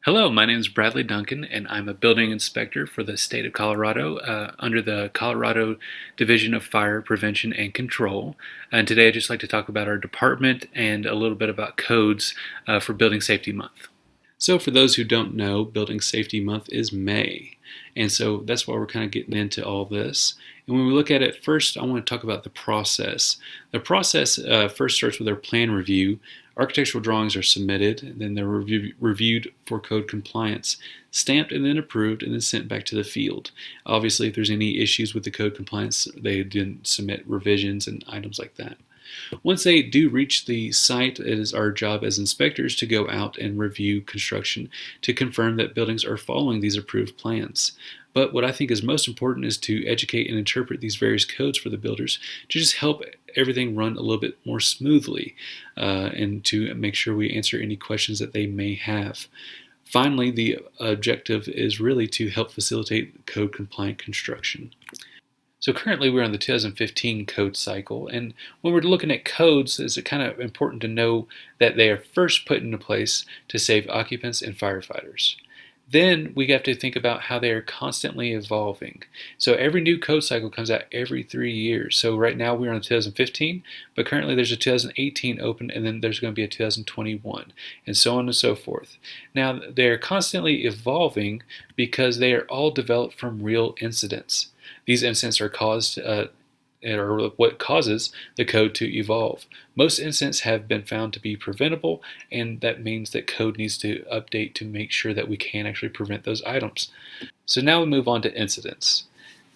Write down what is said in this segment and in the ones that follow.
Hello, my name is Bradley Duncan, and I'm a building inspector for the state of Colorado under the Colorado Division of Fire Prevention and Control. And today I'd just like to talk about our department and a little bit about codes for Building Safety Month. So for those who don't know, Building Safety Month is May. And so that's why we're kind of getting into all this. And when we look at it first, I want to talk about the process. The process first starts with our plan review. Architectural drawings are submitted, and then they're reviewed for code compliance, stamped and then approved, and then sent back to the field. Obviously, if there's any issues with the code compliance, they didn't submit revisions and items like that. Once they do reach the site, it is our job as inspectors to go out and review construction to confirm that buildings are following these approved plans. But what I think is most important is to educate and interpret these various codes for the builders to just help everything run a little bit more smoothly and to make sure we answer any questions that they may have. Finally, the objective is really to help facilitate code compliant construction. So currently we're on the 2015 code cycle, and when we're looking at codes, it's kind of important to know that they are first put into place to save occupants and firefighters. Then we have to think about how they are constantly evolving. So every new code cycle comes out every 3 years. So right now we're on 2015, but currently there's a 2018 open, and then there's going to be a 2021, and so on and so forth. Now they're constantly evolving because they are all developed from real incidents. These incidents are caused or what causes the code to evolve. Most incidents have been found to be preventable, and that means that code needs to update to make sure that we can actually prevent those items. So now we move on to incidents.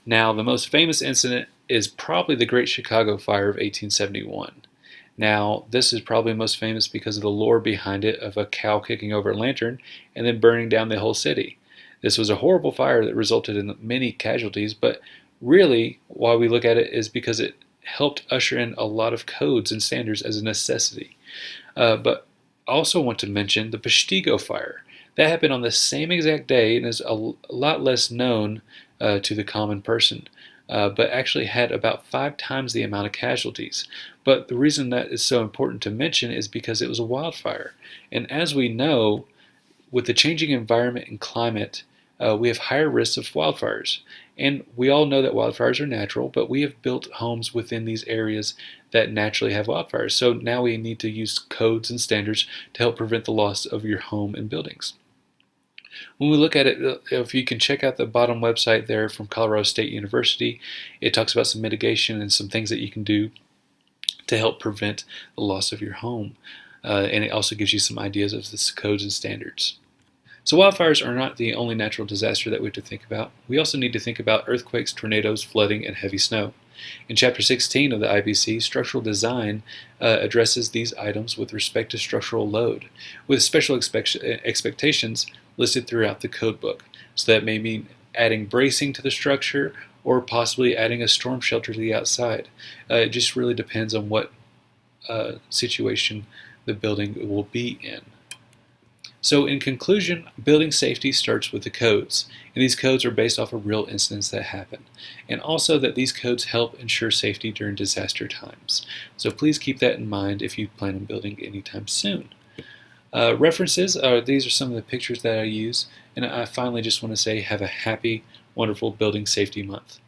Now the most famous incident is probably the Great Chicago Fire of 1871. Now this is probably most famous because of the lore behind it of a cow kicking over a lantern and then burning down the whole city. This was a horrible fire that resulted in many casualties, but really, why we look at it is because it helped usher in a lot of codes and standards as a necessity. But I also want to mention the Peshtigo fire. That happened on the same exact day and is a lot less known to the common person, but actually had about 5 times the amount of casualties. But the reason that is so important to mention is because it was a wildfire. And as we know, with the changing environment and climate, we have higher risks of wildfires. And we all know that wildfires are natural, but we have built homes within these areas that naturally have wildfires. So now we need to use codes and standards to help prevent the loss of your home and buildings. When we look at it, if you can check out the bottom website there from Colorado State University, it talks about some mitigation and some things that you can do to help prevent the loss of your home. And it also gives you some ideas of the codes and standards. So wildfires are not the only natural disaster that we have to think about. We also need to think about earthquakes, tornadoes, flooding, and heavy snow. In Chapter 16 of the IBC, structural design addresses these items with respect to structural load, with special expectations listed throughout the code book. So that may mean adding bracing to the structure or possibly adding a storm shelter to the outside. It just really depends on what situation the building will be in. So in conclusion, building safety starts with the codes, and these codes are based off of real incidents that happen, and also that these codes help ensure safety during disaster times. So please keep that in mind if you plan on building anytime soon. References, these are some of the pictures that I use, and I finally just want to say have a happy, wonderful Building Safety Month.